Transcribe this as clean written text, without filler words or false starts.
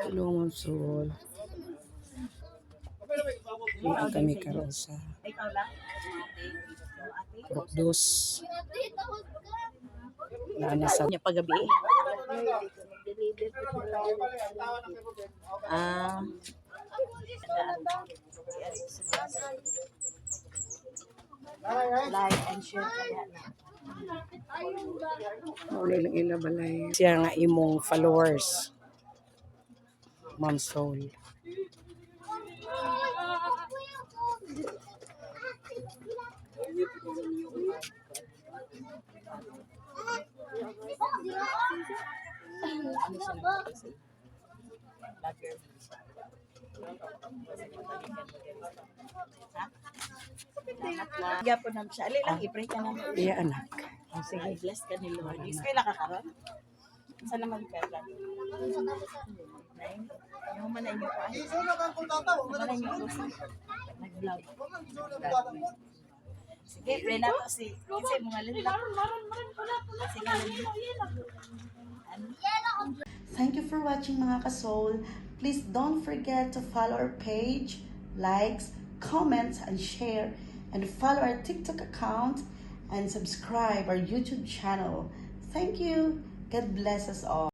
Tulungan Sol. Iyan kami karoon sa Krokdos. Nasa Niya pagabi. Like and share kaya na. Uli lang ilabalay. Siya nga imong followers. Ma'am Sol. Gapo nam siya. Ali lang i-pray ka na. Iya anak. Sige, bless ka ni Lord. Is kay nakakaroon? Saan naman ka lang? Yung man ay niyo pa. Man ay niyo po. Nag-vlog. Sige, pray na to si. Kasi mga lalaki. Sige. Thank you for watching mga ka-soul. Please don't forget to follow our page, likes, comments, and share. And follow our TikTok account and subscribe our YouTube channel. Thank you. God bless us all.